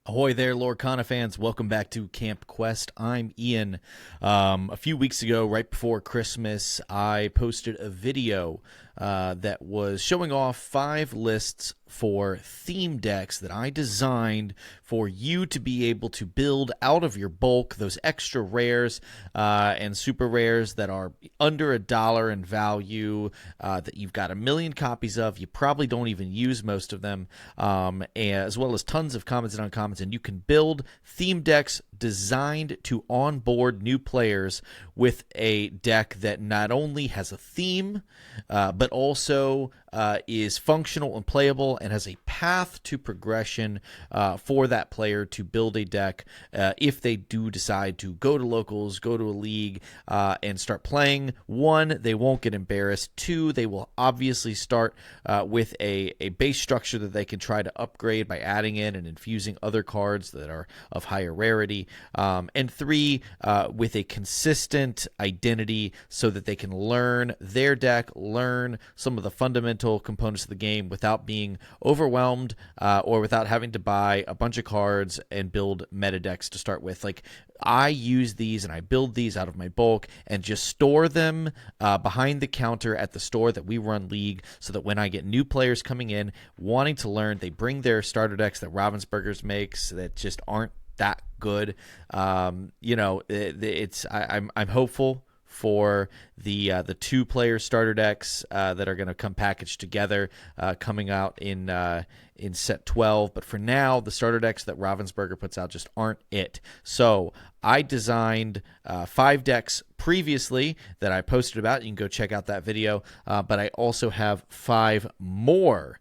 Ahoy there, Lorcana fans. Welcome back to Camp Quest. I'm Ian. A few weeks ago, right before Christmas, I posted a video that was showing off 5 lists for theme decks that I designed for you to be able to build out of your bulk, those extra rares and super rares that are under $1 in value, that you've got a million copies of. You probably don't even use most of them, as well as tons of commons and uncommons, and you can build theme decks designed to onboard new players with a deck that not only has a theme, but also is functional and playable and has a path to progression for that player to build a deck if they do decide to go to locals, go to a league, and start playing. 1, they won't get embarrassed. 2, they will obviously start with a base structure that they can try to upgrade by adding in and infusing other cards that are of higher rarity. And 3, with a consistent identity so that they can learn their deck, learn some of the fundamental components of the game without being overwhelmed or without having to buy a bunch of cards and build meta decks to start with. Like, I use these and I build these out of my bulk and just store them behind the counter at the store that we run League, so that when I get new players coming in wanting to learn, they bring their starter decks that Ravensburgers makes that just aren't that good. I'm hopeful for the 2-player starter decks that are going to come packaged together, coming out in set 12. But for now, the starter decks that Ravensburger puts out just aren't it. So I designed 5 decks previously that I posted about. You can go check out that video. But I also have 5 more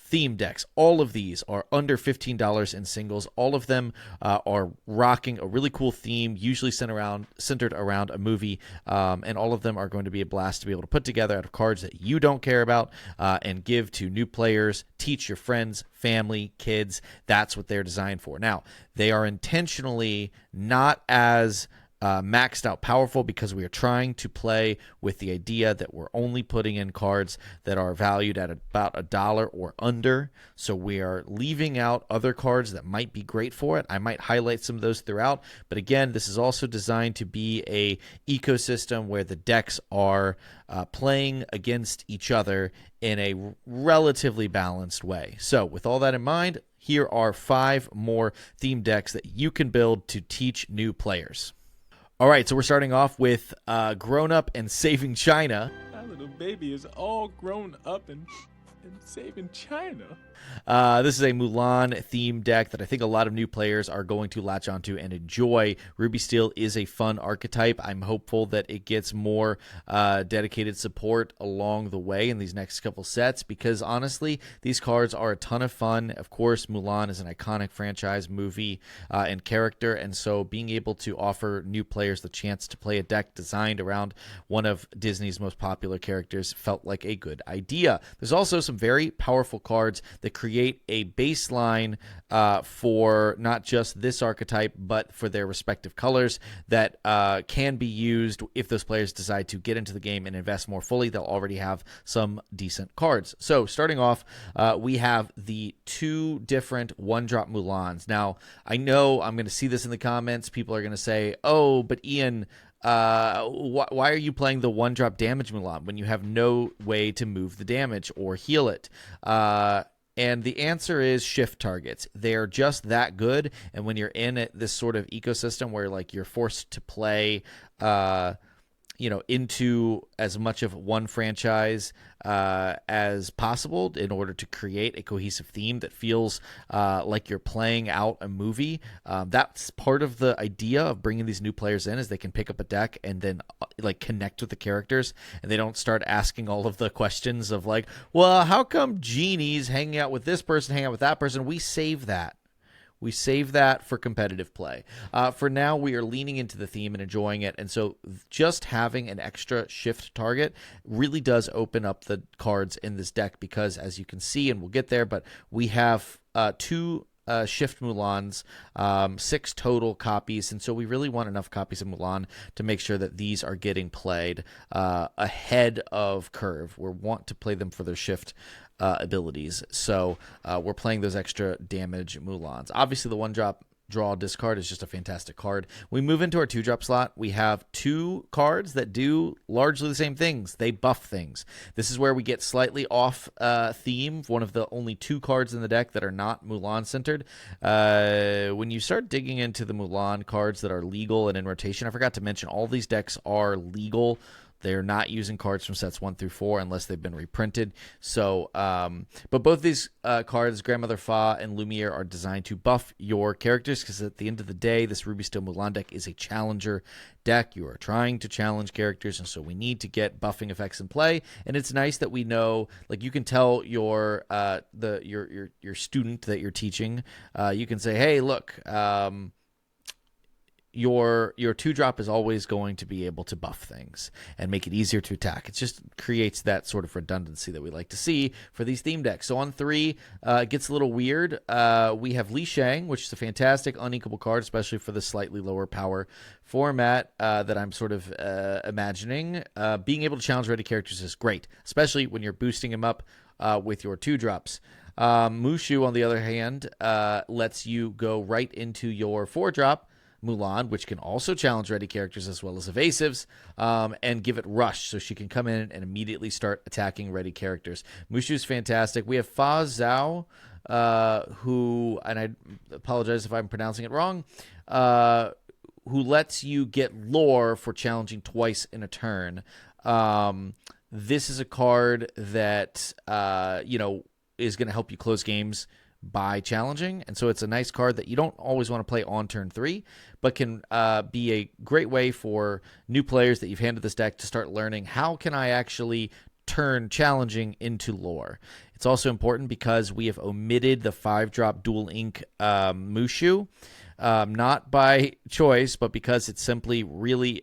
theme decks. All of these are under $15 in singles. All of them are rocking a really cool theme, usually centered around a movie, and all of them are going to be a blast to be able to put together out of cards that you don't care about and give to new players, teach your friends, family, kids. That's what they're designed for. Now, they are intentionally not as maxed out powerful because we are trying to play with the idea that we're only putting in cards that are valued at about $1 or under. So we are leaving out other cards that might be great for it. I might highlight some of those throughout, but again, this is also designed to be a ecosystem where the decks are playing against each other in a relatively balanced way. So with all that in mind, here are 5 more theme decks that you can build to teach new players. All right, so we're starting off with Grown Up and Saving China. That little baby is all grown up and saving China. This is a Mulan theme deck that I think a lot of new players are going to latch onto and enjoy. Ruby Steel is a fun archetype. I'm hopeful that it gets more dedicated support along the way in these next couple sets, because honestly, these cards are a ton of fun. Of course, Mulan is an iconic franchise, movie, and character, and so being able to offer new players the chance to play a deck designed around one of Disney's most popular characters felt like a good idea. There's also some very powerful cards that create a baseline for not just this archetype, but for their respective colors that can be used if those players decide to get into the game and invest more fully. They'll already have some decent cards. So starting off, we have the 2 different 1-drop Mulans. Now, I know I'm going to see this in the comments. People are going to say, oh, but Ian, why are you playing the 1-drop damage Mulan when you have no way to move the damage or heal it? And the answer is shift targets. They are just that good. And when you're in this sort of ecosystem where like you're forced to play, into as much of one franchise as possible in order to create a cohesive theme that feels like you're playing out a movie. That's part of the idea of bringing these new players in, is they can pick up a deck and then like connect with the characters, and they don't start asking all of the questions of like, well, how come Genie's hanging out with this person, hanging out with that person? We save that. We save that for competitive play. For now, we are leaning into the theme and enjoying it. And so just having an extra shift target really does open up the cards in this deck, because as you can see, and we'll get there, but we have 2 Shift Mulans, 6 total copies, and so we really want enough copies of Mulan to make sure that these are getting played ahead of curve. We want to play them for their shift abilities. So we're playing those extra damage Mulans. Obviously, the 1-drop draw discard is just a fantastic card. We move into our 2-drop slot. We have 2 cards that do largely the same things. They buff things. This is where we get slightly off theme. One of the only 2 cards in the deck that are not Mulan centered. When you start digging into the Mulan cards that are legal and in rotation, I forgot to mention all these decks are legal. They're not using cards from sets 1 through 4 unless they've been reprinted. So, but both these cards, Grandmother Fa and Lumiere, are designed to buff your characters because at the end of the day, this Ruby Steel Mulan deck is a challenger deck. You are trying to challenge characters, and so we need to get buffing effects in play. And it's nice that we know, like you can tell your student that you're teaching, you can say, hey, look. Your 2-drop is always going to be able to buff things and make it easier to attack. It just creates that sort of redundancy that we like to see for these theme decks. So on 3, it gets a little weird. We have Li Shang, which is a fantastic unequal card, especially for the slightly lower power format that I'm sort of imagining. Being able to challenge ready characters is great, especially when you're boosting them up with your 2-drops. Mushu, on the other hand, lets you go right into your 4-drop Mulan, which can also challenge ready characters as well as evasives, and give it rush so she can come in and immediately start attacking ready characters. Mushu's fantastic. We have Fa Zhao, who, and I apologize if I'm pronouncing it wrong, who lets you get lore for challenging twice in a turn. This is a card that, is going to help you close games by challenging, and so it's a nice card that you don't always want to play on turn 3, but can be a great way for new players that you've handed this deck to start learning how can I actually turn challenging into lore. It's also important because we have omitted the 5-drop dual ink Mushu, not by choice, but because it's simply really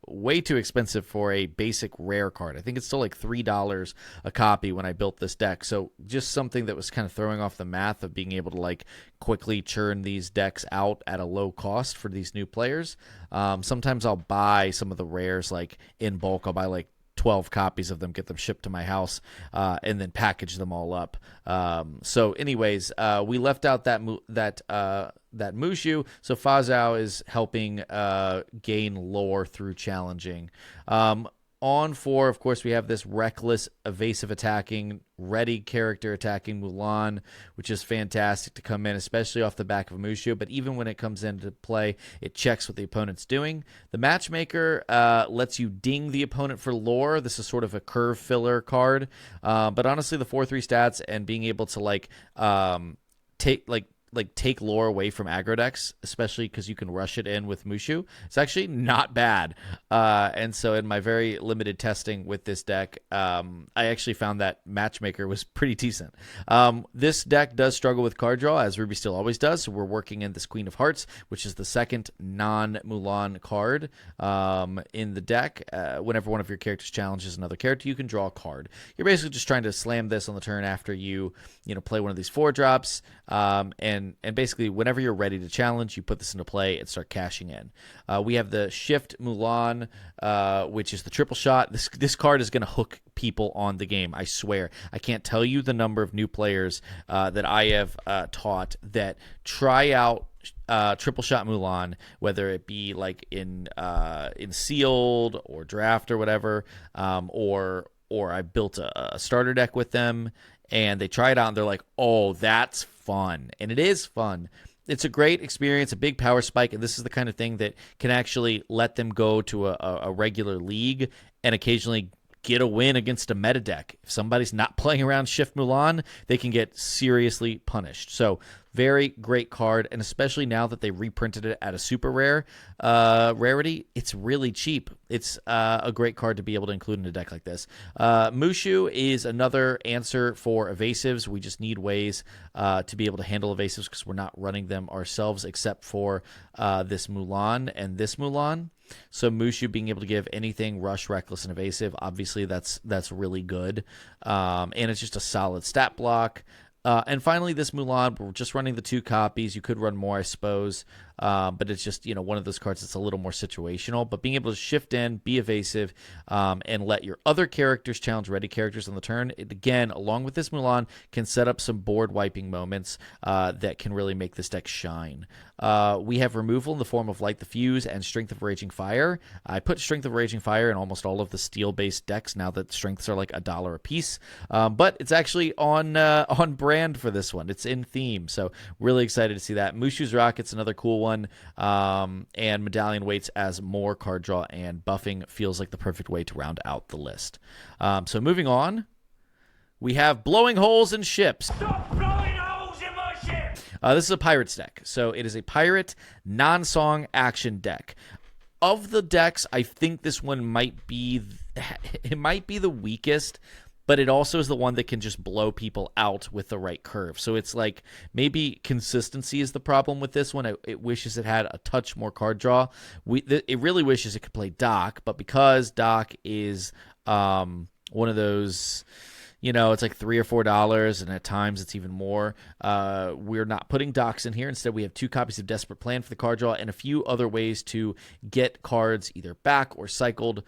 way too expensive for a basic rare card. I think it's still like $3 a copy when I built this deck. So just something that was kind of throwing off the math of being able to like quickly churn these decks out at a low cost for these new players. Sometimes I'll buy some of the rares like in bulk. I'll buy like 12 copies of them, get them shipped to my house, and then package them all up. So anyways, we left out that Mushu, so Fa Zhao is helping gain lore through challenging. On 4, of course, we have this reckless, evasive attacking, ready character attacking Mulan, which is fantastic to come in, especially off the back of Mushu. But even when it comes into play, it checks what the opponent's doing. The Matchmaker lets you ding the opponent for lore. This is sort of a curve filler card. But honestly, the 4/3 stats and being able to take lore away from aggro decks, especially because you can rush it in with Mushu, it's actually not bad. And so in my very limited testing with this deck, I actually found that Matchmaker was pretty decent. This deck does struggle with card draw, as Ruby Steel always does, so we're working in this Queen of Hearts, which is the second non-Mulan card in the deck. Whenever one of your characters challenges another character, you can draw a card. You're basically just trying to slam this on the turn after you play one of these 4-drops, and basically whenever you're ready to challenge, you put this into play and start cashing in. We have the Shift Mulan, which is the triple shot. This card is going to hook people on the game, I swear. I can't tell you the number of new players that I have taught that try out triple shot Mulan, whether it be like in sealed or draft or whatever, or I built a starter deck with them, and they try it out and they're like, oh, that's fun. And it is fun. It's a great experience, a big power spike, and this is the kind of thing that can actually let them go to a regular league and occasionally get a win against a meta deck. If somebody's not playing around Shift Mulan, they can get seriously punished. So very great card, and especially now that they reprinted it at a super rare rarity, it's really cheap. It's a great card to be able to include in a deck like this. Mushu is another answer for evasives. We just need ways to be able to handle evasives because we're not running them ourselves except for this Mulan and this Mulan. So Mushu being able to give anything rush, reckless, and evasive, obviously that's really good. And it's just a solid stat block. And finally, this Mulan, we're just running the 2 copies. You could run more, I suppose. but it's just, one of those cards that's a little more situational. But being able to shift in, be evasive, and let your other characters challenge ready characters on the turn, it, again, along with this Mulan, can set up some board wiping moments that can really make this deck shine. We have removal in the form of Light the Fuse and Strength of Raging Fire. I put Strength of Raging Fire in almost all of the steel-based decks now that strengths are like $1 a piece, but it's actually on brand for this one. It's in theme, so really excited to see that. Mushu's Rocket's another cool one, and Medallion Waits as more card draw and buffing feels like the perfect way to round out the list. So moving on, we have Blowing Holes in Ships. Stop blowing holes in my ship! This is a Pirates deck, so it is a pirate non-song action deck. Of the decks, I think this one might be the weakest, but it also is the one that can just blow people out with the right curve. So it's like maybe consistency is the problem with this one. It wishes it had a touch more card draw. It really wishes it could play Doc, but because Doc is one of those, it's like $3 or $4, and at times it's even more. We're not putting Docs in here. Instead, we have 2 copies of Desperate Plan for the card draw and a few other ways to get cards either back or cycled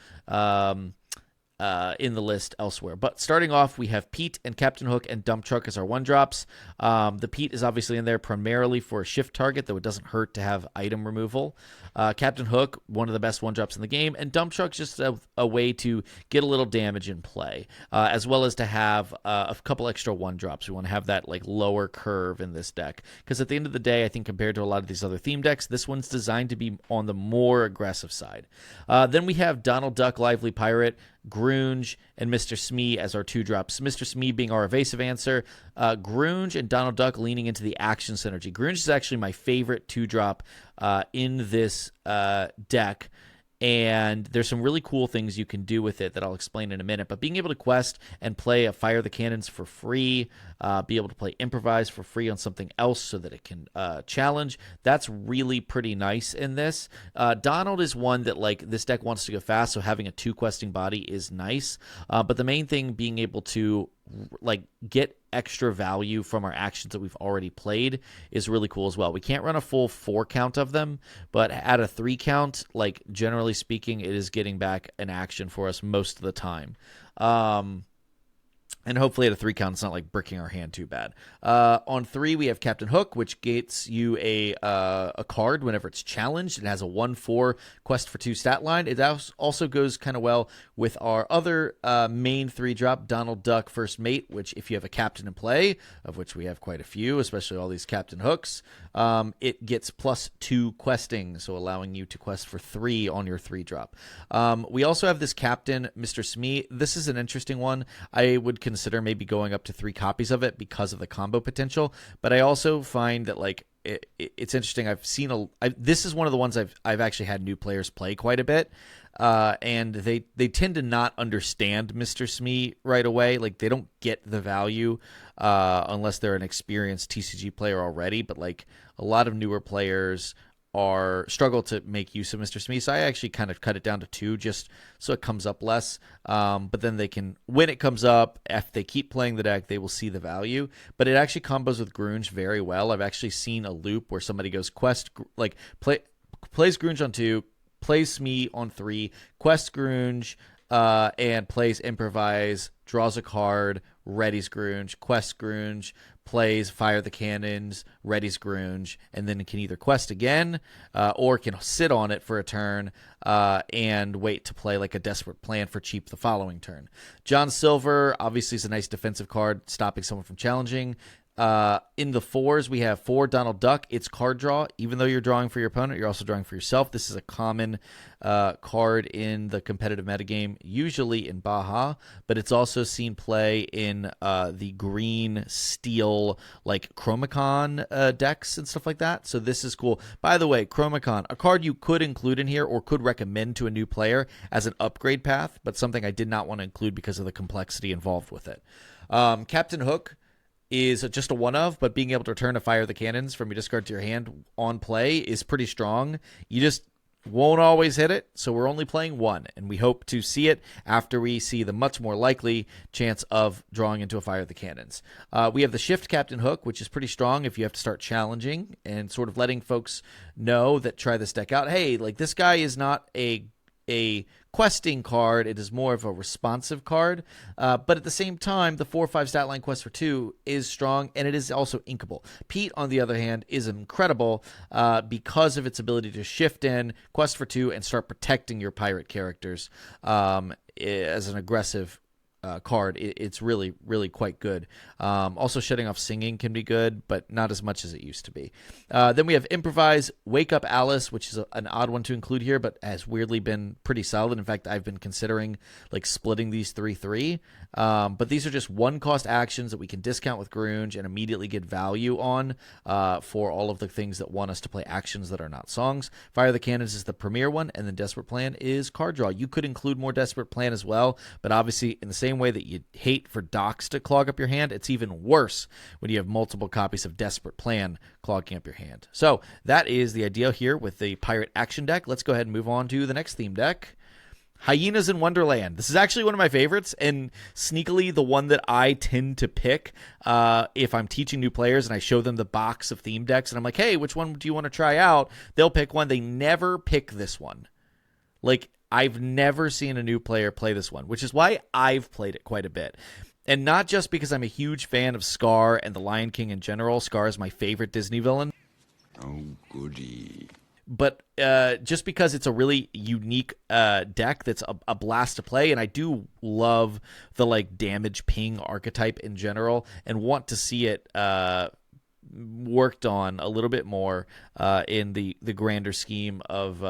in the list elsewhere. But starting off, we have Pete and Captain Hook and Dump Truck as our 1-drops. The Pete is obviously in there primarily for a shift target, though it doesn't hurt to have item removal. Captain Hook, one of the best 1-drops in the game, and Dump Truck's just a way to get a little damage in play, as well as to have a couple extra 1-drops. We want to have that like lower curve in this deck, because at the end of the day, I think compared to a lot of these other theme decks, this one's designed to be on the more aggressive side. Then we have Donald Duck, Lively Pirate, Grunge, and Mr. Smee as our 2-drops. Mr. Smee being our evasive answer. Grunge and Donald Duck leaning into the action synergy. Grunge is actually my favorite 2-drop in this deck, and there's some really cool things you can do with it that I'll explain in a minute. But being able to quest and play a Fire the Cannons for free, be able to play Improvise for free on something else so that it can challenge, that's really pretty nice in this. Donald is one that, like, this deck wants to go fast, so having a 2-questing body is nice. But the main thing being able to get extra value from our actions that we've already played is really cool as well. We can't run a full 4 count of them, but at a 3 count, generally speaking, it is getting back an action for us most of the time. And hopefully at a 3 count, it's not like bricking our hand too bad. On 3, we have Captain Hook, which gets you a card whenever it's challenged. It has a 1/4 quest for 2 stat line. It also goes kind of well with our other main 3-drop, Donald Duck, First Mate, which if you have a captain in play, of which we have quite a few, especially all these Captain Hooks, it gets +2 questing, so allowing you to quest for 3 on your 3-drop. We also have this Captain, Mr. Smee. This is an interesting one. I would consider maybe going up to 3 copies of it because of the combo potential, but I also find that it's interesting. I've seen this is one of the ones I've actually had new players play quite a bit, and they tend to not understand Mr. Smee right away. They don't get the value unless they're an experienced TCG player already. But a lot of newer players struggle to make use of Mr. Smee, so I actually kind of cut it down to 2 just so it comes up less. But then they can, when it comes up, if they keep playing the deck, they will see the value. But it actually combos with Grunge very well. I've actually seen a loop where somebody goes plays Grunge on 2, plays Smee on 3, quest Grunge, and plays Improvise, draws a card, readies Grunge, quest Grunge, plays Fire the Cannons, readies Grunge, and then can either quest again or can sit on it for a turn and wait to play a Desperate Plan for cheap the following turn. John Silver obviously is a nice defensive card, stopping someone from challenging. In the 4s, we have 4 Donald Duck. It's card draw. Even though you're drawing for your opponent, you're also drawing for yourself. This is a common card in the competitive metagame, usually in Baja, but it's also seen play in the green steel, Chromicon decks and stuff like that. So this is cool. By the way, Chromicon, a card you could include in here or could recommend to a new player as an upgrade path, but something I did not want to include because of the complexity involved with it. Captain Hook is just a one-of, but being able to return a Fire the Cannons from your discard to your hand on play is pretty strong. You just won't always hit it, so we're only playing one, and we hope to see it after we see the much more likely chance of drawing into a Fire of the Cannons. We have the Shift Captain Hook, which is pretty strong if you have to start challenging and sort of letting folks know that try this deck out. Hey, like, this guy is not a questing card, it is more of a responsive card, but at the same time, the 4/5 stat line quest for 2 is strong, and it is also inkable. Pete, on the other hand, is incredible because of its ability to shift in, quest for 2, and start protecting your pirate characters as an aggressive card. It's really, really quite good. Also, shutting off singing can be good, but not as much as it used to be. Then we have Improvise, Wake Up Alice, which is an odd one to include here, but has weirdly been pretty solid. In fact, I've been considering like splitting these 3/3. But these are just one-cost actions that we can discount with Grunge and immediately get value on for all of the things that want us to play actions that are not songs. Fire the Cannons is the premier one, and then Desperate Plan is card draw. You could include more Desperate Plan as well, but obviously in the same way that you hate for docks to clog up your hand, it's even worse when you have multiple copies of Desperate Plan clogging up your hand. So that is the idea here with the Pirate Action deck. Let's go ahead and move on to the next theme deck. Hyenas in Wonderland. This is actually one of my favorites, and sneakily the one that I tend to pick if I'm teaching new players and I show them the box of theme decks and I'm like, hey, which one do you want to try out? They'll pick one. They never pick this one. Like, I've never seen a new player play this one, which is why I've played it quite a bit. And not just because I'm a huge fan of Scar and the Lion King in general. Scar is my favorite Disney villain. Oh, goody. But just because it's a really unique deck that's a blast to play, and I do love the like damage ping archetype in general and want to see it worked on a little bit more in the grander scheme of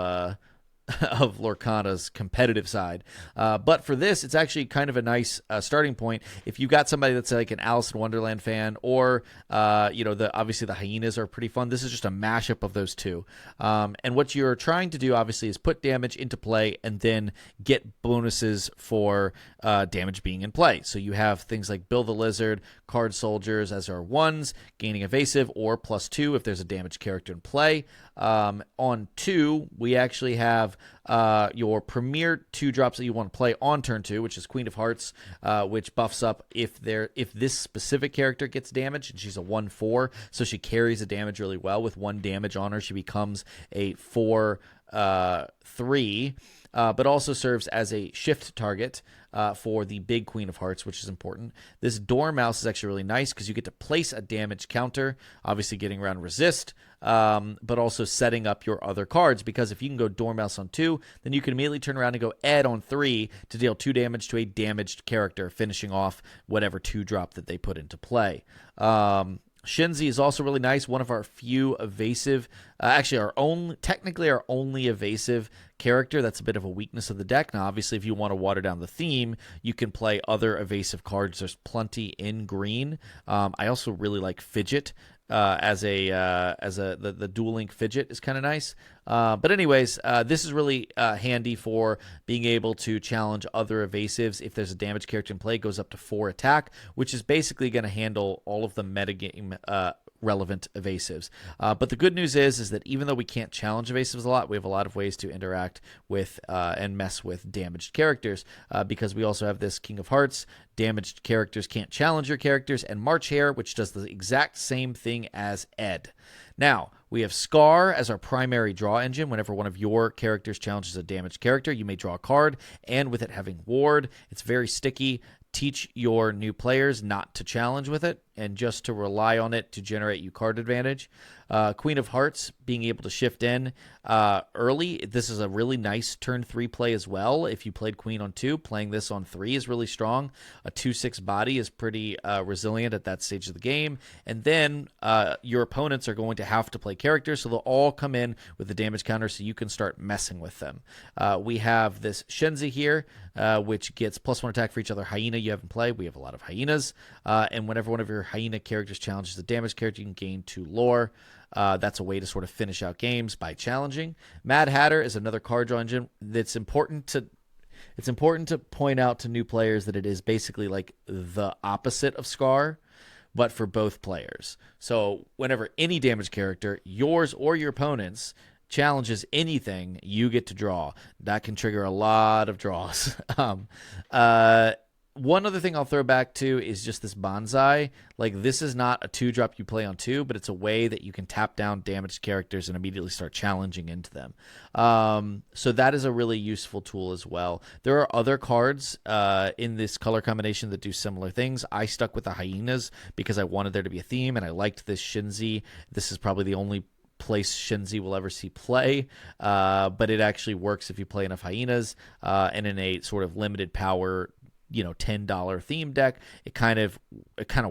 Lorcana's competitive side. But for this, it's actually kind of a nice starting point. If you got somebody that's like an Alice in Wonderland fan, or obviously the Hyenas are pretty fun. This is just a mashup of those two. And what you're trying to do, obviously, is put damage into play and then get bonuses for damage being in play. So you have things like Bill the Lizard, Card Soldiers as our ones, gaining evasive, or +2 if there's a damaged character in play. On 2, we actually have your premier 2-drops that you want to play on turn 2, which is Queen of Hearts, which buffs up if this specific character gets damaged, and she's a 1/4, so she carries the damage really well. With 1 damage on her, she becomes a 4/3, but also serves as a shift target for the big Queen of Hearts, which is important. This Dormouse is actually really nice because you get to place a damage counter, obviously getting around resist, but also setting up your other cards, because if you can go Dormouse on 2, then you can immediately turn around and go Ed on 3 to deal 2 damage to a damaged character, finishing off whatever 2-drop that they put into play. Shinzi is also really nice. One of our few evasive, actually our only evasive character. That's a bit of a weakness of the deck. Now, obviously, if you want to water down the theme, you can play other evasive cards. There's plenty in green. I also really like Fidget. The dual link Fidget is kind of nice. But anyways, this is really handy for being able to challenge other evasives. If there's a damage character in play, it goes up to 4 attack, which is basically going to handle all of the metagame relevant evasives. But the good news is that even though we can't challenge evasives a lot, we have a lot of ways to interact with and mess with damaged characters, because we also have this King of Hearts. Damaged characters can't challenge your characters, and March Hare, which does the exact same thing as Ed. Now, we have Scar as our primary draw engine. Whenever one of your characters challenges a damaged character, you may draw a card, and with it having Ward, it's very sticky. Teach your new players not to challenge with it and just to rely on it to generate you card advantage. Queen of Hearts, being able to shift in early. This is a really nice turn 3 play as well. If you played Queen on 2, playing this on 3 is really strong. A 2/6 body is pretty resilient at that stage of the game. And then your opponents are going to have to play characters, so they'll all come in with the damage counter so you can start messing with them. We have this Shenzi here, which gets +1 attack for each other hyena you have in play. We have a lot of hyenas. And whenever one of your hyena characters challenges a damage character, you can gain 2 lore. That's a way to sort of finish out games by challenging. Mad Hatter is another card draw engine that's important to point out to new players that it is basically like the opposite of Scar, but for both players. So whenever any damage character, yours or your opponent's, challenges anything, you get to draw. That can trigger a lot of draws. One other thing I'll throw back to is just this bonsai. Like, this is not a 2-drop you play on 2, but it's a way that you can tap down damaged characters and immediately start challenging into them. So that is a really useful tool as well. There are other cards in this color combination that do similar things. I stuck with the Hyenas because I wanted there to be a theme, and I liked this Shinzi. This is probably the only place Shinzi will ever see play, but it actually works if you play enough Hyenas, and in a sort of limited power, $10 theme deck, it kind of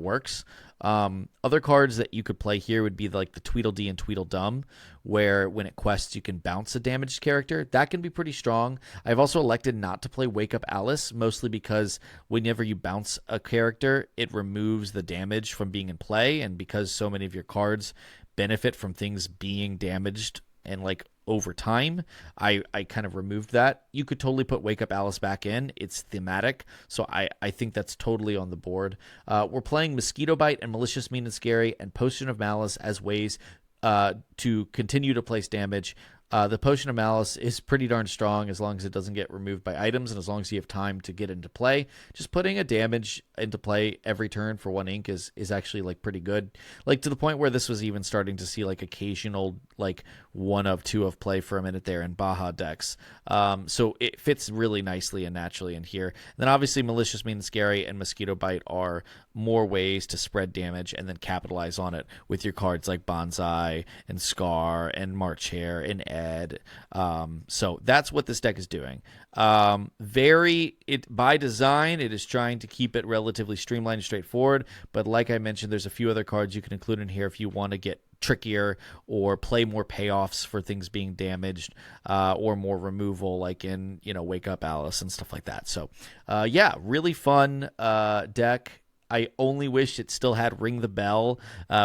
works. Other cards that you could play here would be like the Tweedledee and Tweedledum, where when it quests you can bounce a damaged character. That can be pretty strong. I've also elected not to play Wake Up Alice, mostly because whenever you bounce a character, it removes the damage from being in play, and because so many of your cards benefit from things being damaged and like over time, I kind of removed that. You could totally put Wake Up Alice back in. It's thematic, so I think that's totally on the board. We're playing Mosquito Bite and Malicious, Mean, and Scary and Potion of Malice as ways to continue to place damage. The Potion of Malice is pretty darn strong as long as it doesn't get removed by items and as long as you have time to get into play. Just putting a damage into play every turn for 1 ink is actually like pretty good. Like, to the point where this was even starting to see like occasional like 1 of 2 of play for a minute there in Baja decks. So it fits really nicely and naturally in here. And then obviously Malicious, Mean, and Scary and Mosquito Bite are more ways to spread damage and then capitalize on it with your cards like Bonsai and Scar and March Hare and Ed. So that's what this deck is doing. By design, it is trying to keep it relatively streamlined and straightforward, but like I mentioned, there's a few other cards you can include in here if you want to get trickier or play more payoffs for things being damaged, or more removal, like in Wake Up Alice and stuff like that. So really fun deck. I only wish it still had Ring the Bell,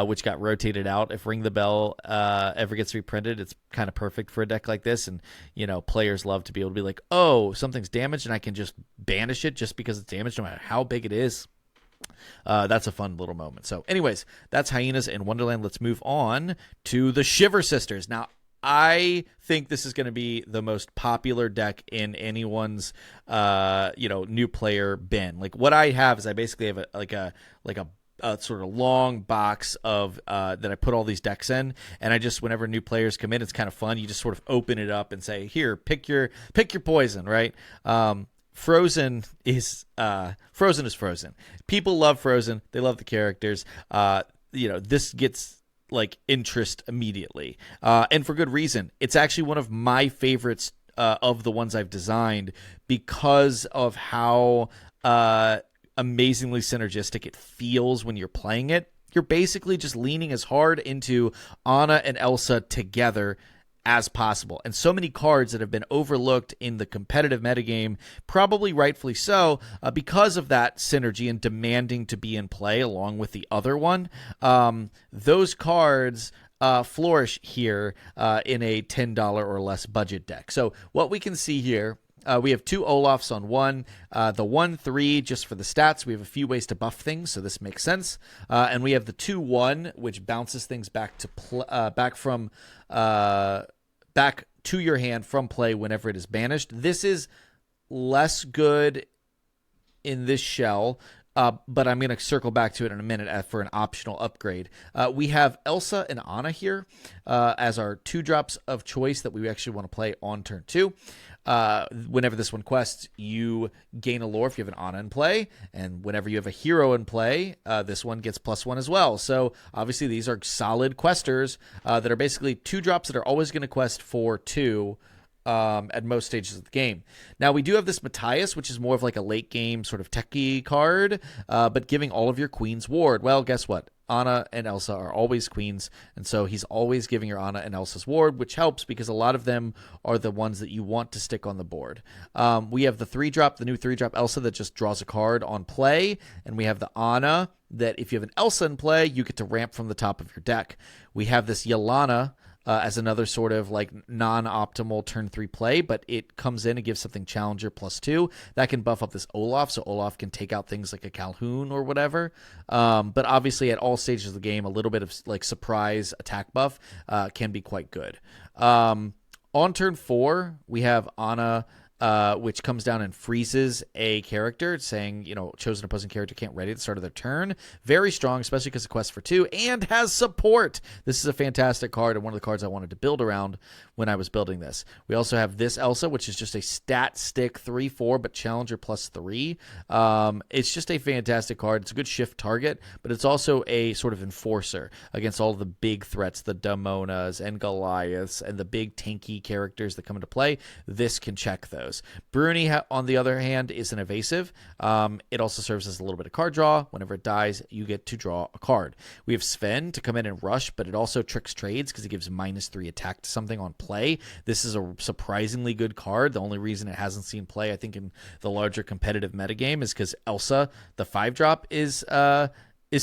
which got rotated out. If Ring the Bell ever gets reprinted, it's kind of perfect for a deck like this. And, players love to be able to be like, oh, something's damaged and I can just banish it just because it's damaged no matter how big it is. That's a fun little moment. So anyways, that's Hyenas in Wonderland. Let's move on to the Shiver Sisters. Now, I think this is going to be the most popular deck in anyone's, new player bin. Like, what I have is I basically have a sort of long box of that I put all these decks in, and I just, whenever new players come in, it's kind of fun. You just sort of open it up and say, here, pick your poison, right? Frozen is Frozen. People love Frozen. They love the characters. This gets like interest immediately, and for good reason. It's actually one of my favorites of the ones I've designed because of how amazingly synergistic it feels when you're playing it. You're basically just leaning as hard into Anna and Elsa together as possible. And so many cards that have been overlooked in the competitive metagame, probably rightfully so, because of that synergy and demanding to be in play along with the other one. Those cards flourish here in a $10 or less budget deck. So what we can see here, we have 2 Olafs on 1, the 1/3 just for the stats. We have a few ways to buff things, so this makes sense. And we have the 2/1, which bounces things back to back to your hand from play whenever it is banished. This is less good in this shell, but I'm going to circle back to it in a minute for an optional upgrade. We have Elsa and Anna here as our 2-drops of choice that we actually want to play on turn 2. Whenever this one quests, you gain a lore if you have an Anna in play, and whenever you have a hero in play, this one gets +1 as well. So obviously these are solid questers that are basically 2-drops that are always going to quest for 2 at most stages of the game. Now, we do have this Matthias, which is more of like a late game sort of techie card, but giving all of your queens ward. Well, guess what? Anna and Elsa are always queens, and so he's always giving your Anna and Elsa's ward, which helps because a lot of them are the ones that you want to stick on the board. We have the 3-drop, the new 3-drop Elsa that just draws a card on play, and we have the Anna that if you have an Elsa in play, you get to ramp from the top of your deck. We have this Yelena as another sort of like non-optimal turn 3 play, but it comes in and gives something challenger +2 that can buff up this Olaf, so Olaf can take out things like a Calhoun or whatever. But obviously at all stages of the game, a little bit of like surprise attack buff can be quite good. On turn 4, we have Ana, which comes down and freezes a character, saying, chosen opposing character can't ready at the start of their turn. Very strong, especially because of Quest for 2, and has support. This is a fantastic card, and one of the cards I wanted to build around when I was building this. We also have this Elsa, which is just a stat stick 3/4, but challenger +3. It's just a fantastic card. It's a good shift target, but it's also a sort of enforcer against all the big threats, the Damonas and Goliaths, and the big tanky characters that come into play. This can check those. Bruni, on the other hand, is an evasive. It also serves as a little bit of card draw. Whenever it dies, you get to draw a card. We have Sven to come in and rush, but it also tricks trades because it gives -3 attack to something on play. This is a surprisingly good card. The only reason it hasn't seen play, I think, in the larger competitive metagame is because Elsa, the 5-drop, is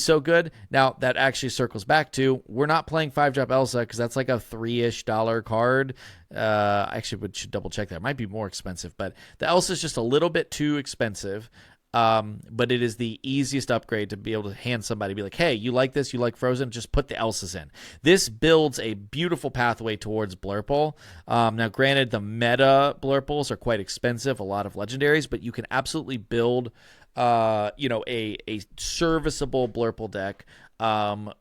so good. Now, that actually circles back to, we're not playing 5-drop Elsa because that's like a $3-ish card. Actually, should double check that. It might be more expensive, but the Elsa is just a little bit too expensive. But it is the easiest upgrade to be able to hand somebody, be like, hey, you like this, you like Frozen, just put the Elsas in. This builds a beautiful pathway towards Blurple. Now, granted, the meta Blurples are quite expensive, a lot of legendaries, but you can absolutely build a serviceable Blurple deck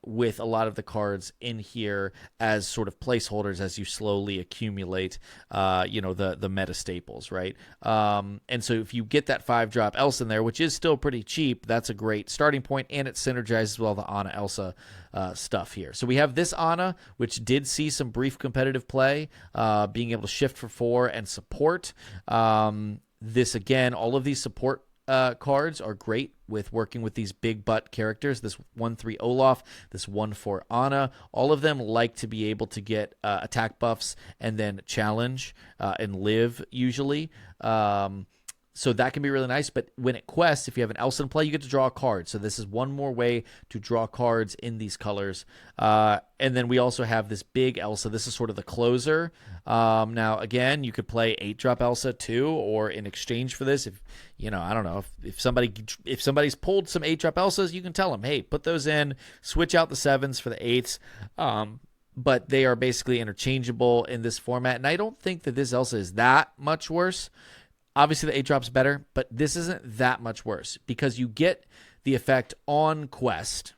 with a lot of the cards in here as sort of placeholders as you slowly accumulate, the meta staples, right? And so if you get that 5-drop Elsa in there, which is still pretty cheap, that's a great starting point, and it synergizes with all the Ana Elsa stuff here. So we have this Ana, which did see some brief competitive play, being able to shift for 4 and support. This, again, all of these support cards are great with working with these big butt characters. This 1/3 Olaf, this 1/4 Ana, all of them like to be able to get attack buffs and then challenge and live usually. So that can be really nice, but when it quests, if you have an Elsa in play, you get to draw a card. So this is one more way to draw cards in these colors. And then we also have this big Elsa. This is sort of the closer. Now, again, you could play 8-drop Elsa too, or in exchange for this, if I don't know, if somebody's pulled some 8-drop Elsas, you can tell them, hey, put those in, switch out the 7s for the 8s. But they are basically interchangeable in this format, and I don't think that this Elsa is that much worse. Obviously, the 8-drop's better, but this isn't that much worse because you get the effect on quest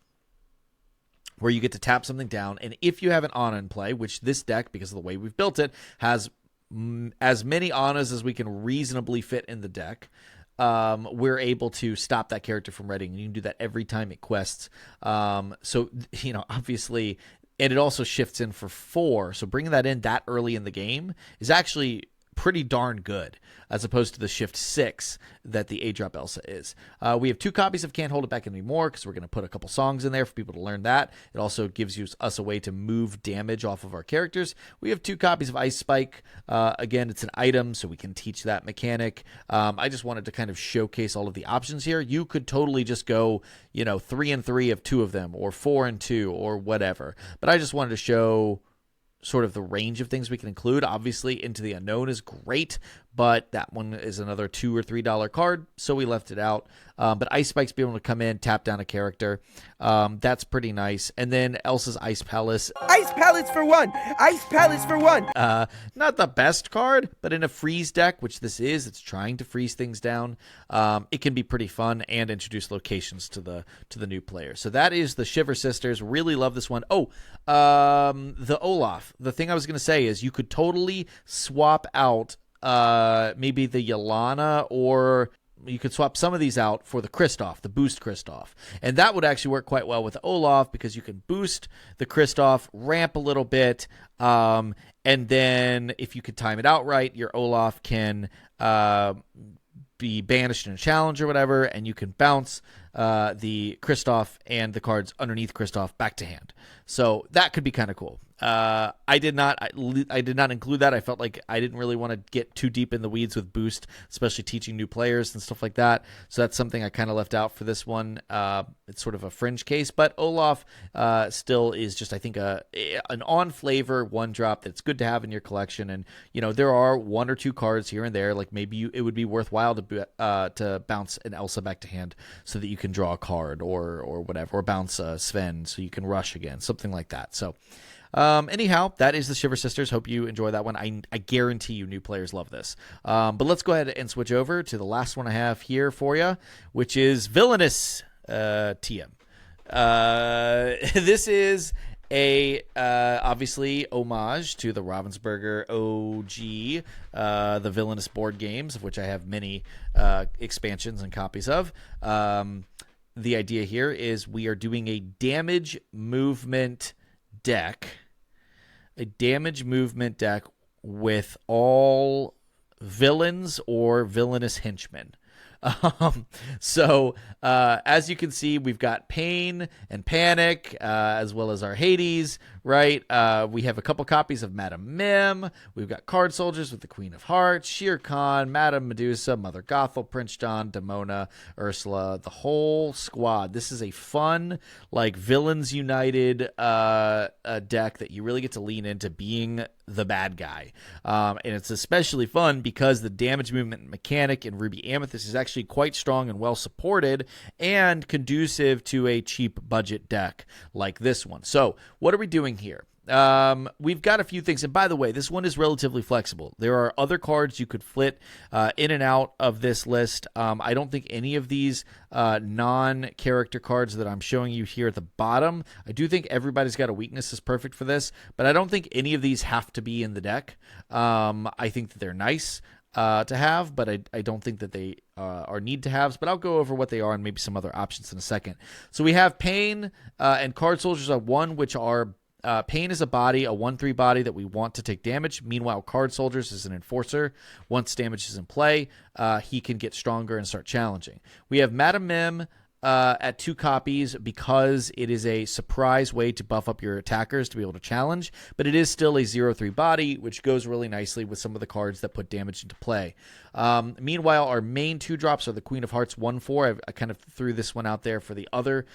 where you get to tap something down, and if you have an Ana in play, which this deck, because of the way we've built it, has as many Anas as we can reasonably fit in the deck, we're able to stop that character from readying. You can do that every time it quests. So, obviously, and it also shifts in for 4, so bringing that in that early in the game is actually pretty darn good, as opposed to the shift 6 that the 8-drop Elsa is. We have 2 copies of Can't Hold It Back Anymore because we're going to put a couple songs in there for people to learn that. It also gives us a way to move damage off of our characters. We have 2 copies of Ice Spike. Again, it's an item, so we can teach that mechanic. I just wanted to kind of showcase all of the options here. You could totally just go, 3 and 3 of 2 of them, or 4 and 2, or whatever. But I just wanted to show sort of the range of things we can include. Obviously, Into the Unknown is great, but that one is another $2 or $3 card, so we left it out. But Ice Spike's be able to come in, tap down a character. That's pretty nice. And then Elsa's Ice Palace. Ice Palace for 1! Ice Palace for 1! Not the best card, but in a freeze deck, which this is, it's trying to freeze things down. It can be pretty fun and introduce locations to the new player. So that is the Shiver Sisters. Really love this one. Oh, the Olaf. The thing I was going to say is you could totally swap out maybe the Yelena, or you could swap some of these out for the Kristoff, the boost Kristoff. And that would actually work quite well with Olaf because you can boost the Kristoff, ramp a little bit, and then if you could time it out right, your Olaf can be banished in a challenge or whatever, and you can bounce the Kristoff and the cards underneath Kristoff back to hand. So that could be kind of cool. I did not include that. I felt like I didn't really want to get too deep in the weeds with boost, especially teaching new players and stuff like that. So that's something I kind of left out for this one. It's sort of a fringe case, but Olaf still is just, I think, an on flavor one drop that's good to have in your collection. And there are one or two cards here and there, like maybe it would be worthwhile to bounce an Elsa back to hand so that you can draw a card or whatever, or bounce Sven so you can rush again, something like that. So. Anyhow, that is the Shiver Sisters. Hope you enjoy that one. I guarantee you new players love this. But let's go ahead and switch over to the last one I have here for you, which is Villainous TM. This is obviously homage to the Ravensburger OG, the Villainous board games, of which I have many expansions and copies of. The idea here is we are doing a damage movement deck, with all villains or villainous henchmen. So as you can see, we've got Pain and Panic, as well as our Hades, right? We have a couple copies of Madame Mim. We've got card soldiers with the Queen of Hearts, Shere Khan, Madame Medusa, Mother Gothel, Prince John, Demona, Ursula, the whole squad. This is a fun, like, Villains United deck that you really get to lean into being the bad guy. And it's especially fun because the damage movement mechanic in Ruby Amethyst is actually quite strong and well supported and conducive to a cheap budget deck like this one. So what are we doing here? We've got a few things, and by the way, this one is relatively flexible. There are other cards you could flit in and out of this list. I don't think any of these non-character cards that I'm showing you here at the bottom, I do think Everybody's Got a Weakness is perfect for this, but I don't think any of these have to be in the deck. I think that they're nice to have, but I don't think that they are need to haves, but I'll go over what they are and maybe some other options in a second. So we have Pain and Card Soldiers are one, which are Pain is a body, a 1/3 body that we want to take damage. Meanwhile, Card Soldiers is an enforcer. Once damage is in play, he can get stronger and start challenging. We have Madame Mim at 2 copies because it is a surprise way to buff up your attackers to be able to challenge, but it is still a 0/3 body, which goes really nicely with some of the cards that put damage into play. Meanwhile, our main 2-drops are the Queen of Hearts 1/4. I kind of threw this one out there for the other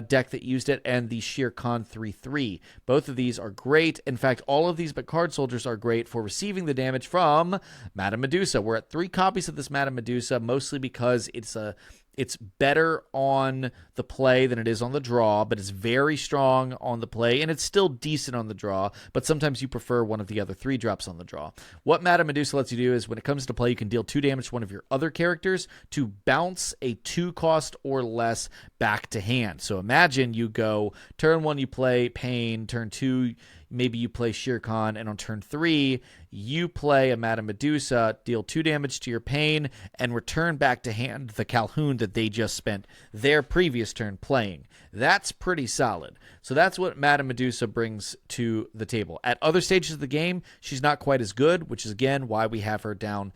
deck that used it, and the Shere Khan 3/3. Both of these are great. In fact, all of these but Card Soldiers are great for receiving the damage from Madame Medusa. We're at 3 copies of this Madame Medusa, mostly because it's better on the play than it is on the draw, but it's very strong on the play, and it's still decent on the draw, but sometimes you prefer one of the other 3-drops on the draw. What Madame Medusa lets you do is when it comes to play, you can deal 2 damage to one of your other characters to bounce a 2-cost or less back to hand. So imagine you go, turn 1 you play Pain, turn 2 maybe you play Shere Khan, and on turn 3, you play a Madame Medusa, deal 2 damage to your Pain, and return back to hand the Calhoun that they just spent their previous turn playing. That's pretty solid. So that's what Madame Medusa brings to the table. At other stages of the game, she's not quite as good, which is, again, why we have her down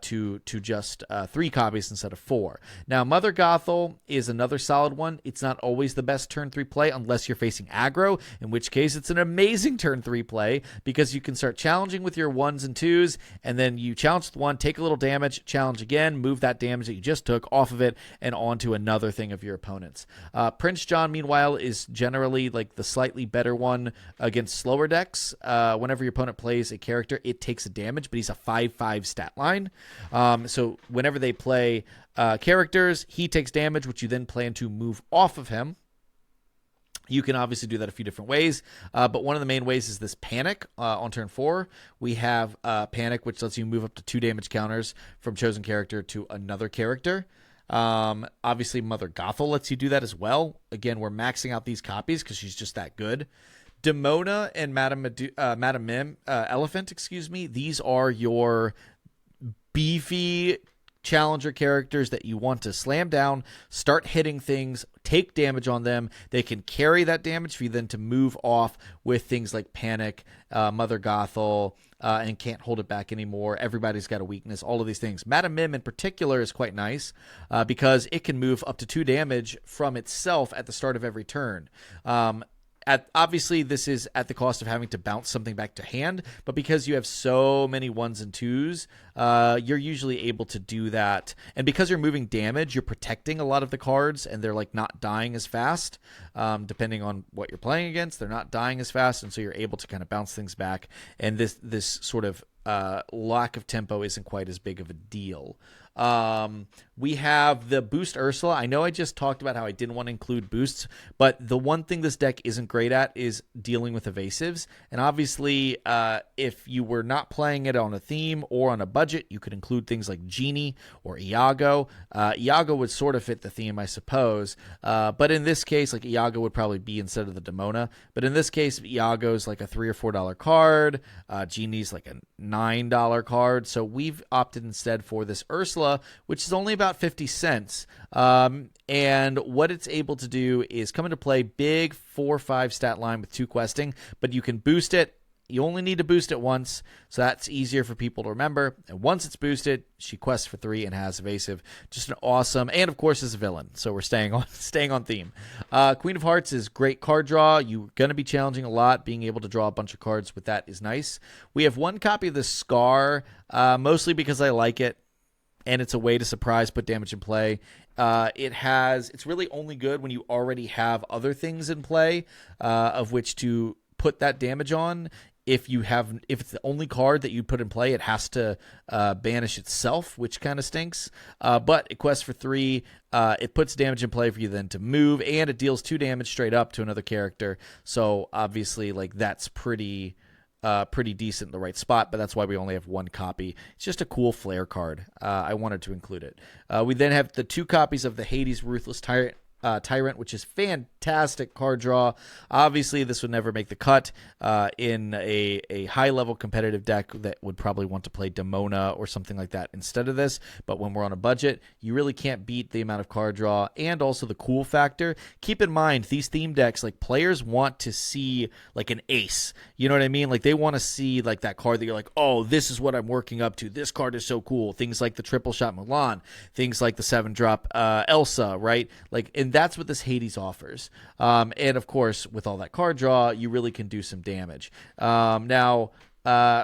to just 3 copies instead of 4. Now, Mother Gothel is another solid one. It's not always the best turn 3 play unless you're facing aggro, in which case it's an amazing turn 3 play because you can start challenging with your 1s and 2s, and then you challenge with 1, take a little damage, challenge again, move that damage that you just took off of it and onto another thing of your opponent's. Prince John, meanwhile, is generally like the slightly better one against slower decks. Whenever your opponent plays a character, it takes a damage, but he's a 5/5 stat line. So whenever they play characters, he takes damage, which you then plan to move off of him. You can obviously do that a few different ways, but one of the main ways is this Panic on turn 4. We have Panic, which lets you move up to 2 damage counters from chosen character to another character. Obviously, Mother Gothel lets you do that as well. Again, we're maxing out these copies because she's just that good. Demona and Madame Mim, Elephant, these are your beefy challenger characters that you want to slam down, start hitting things, take damage on them. They can carry that damage for you then to move off with things like Panic, Mother Gothel, and can't hold it back anymore. Everybody's Got a Weakness, all of these things. Madame Mim in particular is quite nice because it can move up to 2 damage from itself at the start of every turn. obviously this is at the cost of having to bounce something back to hand, but because you have so many 1s and 2s, you're usually able to do that. And because you're moving damage, you're protecting a lot of the cards, and they're like not dying as fast. Depending on what you're playing against, they're not dying as fast, and so you're able to kind of bounce things back. And this sort of lack of tempo isn't quite as big of a deal. We have the boost Ursula. I know I just talked about how I didn't want to include boosts, but the one thing this deck isn't great at is dealing with evasives. And obviously, if you were not playing it on a theme or on a budget, you could include things like Genie or Iago. Iago would sort of fit the theme, I suppose. But in this case, like Iago would probably be instead of the Demona. But in this case, Iago's like a $3 or $4 card. Genie's like a $9 card. So we've opted instead for this Ursula, which is only about 50 cents. And what it's able to do is come into play big 4/5 stat line with 2 questing, but you can boost it. You only need to boost it once, so that's easier for people to remember. And once it's boosted, she quests for 3 and has evasive. Just an awesome, and of course is a villain. So we're staying on theme. Queen of Hearts is great card draw. You're going to be challenging a lot. Being able to draw a bunch of cards with that is nice. We have 1 copy of the Scar, mostly because I like it, and it's a way to surprise put damage in play. It's really only good when you already have other things in play of which to put that damage on. If it's the only card that you put in play, it has to banish itself, which kind of stinks. But it quests for 3. It puts damage in play for you then to move, and it deals 2 damage straight up to another character. So obviously, like that's pretty decent in the right spot, but that's why we only have 1 copy. It's just a cool flair card. I wanted to include it. We then have the 2 copies of the Hades Ruthless Tyrant, which is fantastic card draw. Obviously, this would never make the cut in a high-level competitive deck that would probably want to play Demona or something like that instead of this. But when we're on a budget, you really can't beat the amount of card draw and also the cool factor. Keep in mind, these theme decks, like players want to see like an ace. You know what I mean? Like they want to see like that card that you're like, oh, this is what I'm working up to. This card is so cool. Things like the triple shot Mulan, things like the 7-drop Elsa, right? Like, and that's what this Hades offers. And of course, with all that card draw, you really can do some damage. Now,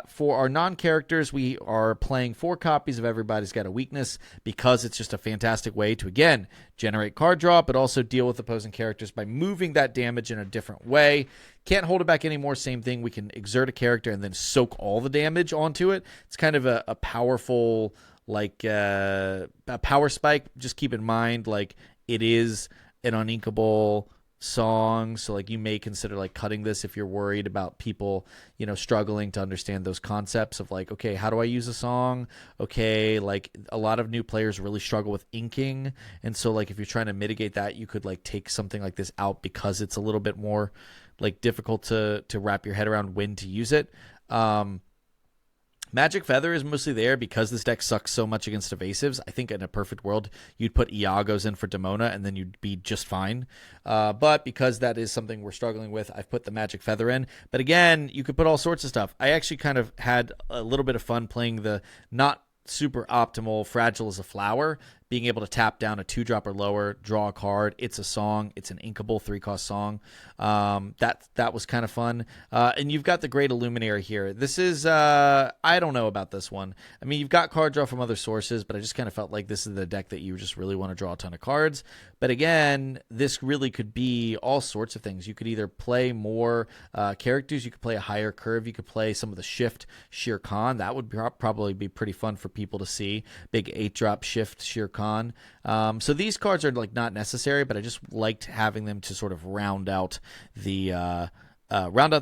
for our non-characters, we are playing 4 copies of Everybody's Got a Weakness because it's just a fantastic way to, again, generate card draw, but also deal with opposing characters by moving that damage in a different way. Can't hold it back anymore. Same thing. We can exert a character and then soak all the damage onto it. It's kind of a powerful, like, a power spike. Just keep in mind, like, it is an uninkable song, so like you may consider like cutting this if you're worried about people, you know, struggling to understand those concepts of like, okay, how do I use a song? Okay, like a lot of new players really struggle with inking, and so like if you're trying to mitigate that, you could like take something like this out because it's a little bit more like difficult to wrap your head around when to use it. Magic Feather is mostly there because this deck sucks so much against evasives. I think in a perfect world, you'd put Iago's in for Demona, and then you'd be just fine. But because that is something we're struggling with, I've put the Magic Feather in. But again, you could put all sorts of stuff. I actually kind of had a little bit of fun playing the not super optimal Fragile as a Flower, being able to tap down a 2-drop or lower, draw a card. It's a song. It's an inkable 3-cost song. That was kind of fun. And you've got the Great Illuminary here. This is, I don't know about this one. I mean, you've got card draw from other sources, but I just kind of felt like this is the deck that you just really want to draw a ton of cards. But again, this really could be all sorts of things. You could either play more characters. You could play a higher curve. You could play some of the Shift Shere Khan. That would probably be pretty fun for people to see. Big 8-drop Shift Shere Khan. So these cards are like not necessary, but I just liked having them to sort of round out the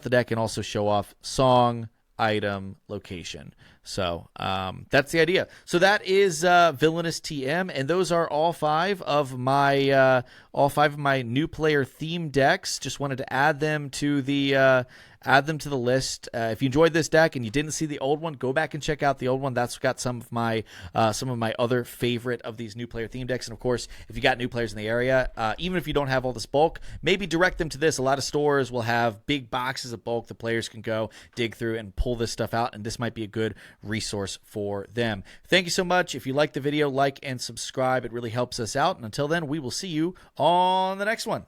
deck and also show off song, item, location. So that's the idea. So that is Villainous TM, and those are all 5 of my new player theme decks. Just wanted to add them to the list. If you enjoyed this deck and you didn't see the old one, go back and check out the old one. That's got some of my other favorite of these new player theme decks. And of course, if you got new players in the area, even if you don't have all this bulk, maybe direct them to this. A lot of stores will have big boxes of bulk the players can go dig through and pull this stuff out, and this might be a good resource for them. Thank you so much. If you liked the video, like and subscribe. It really helps us out. And until then, we will see you on the next one.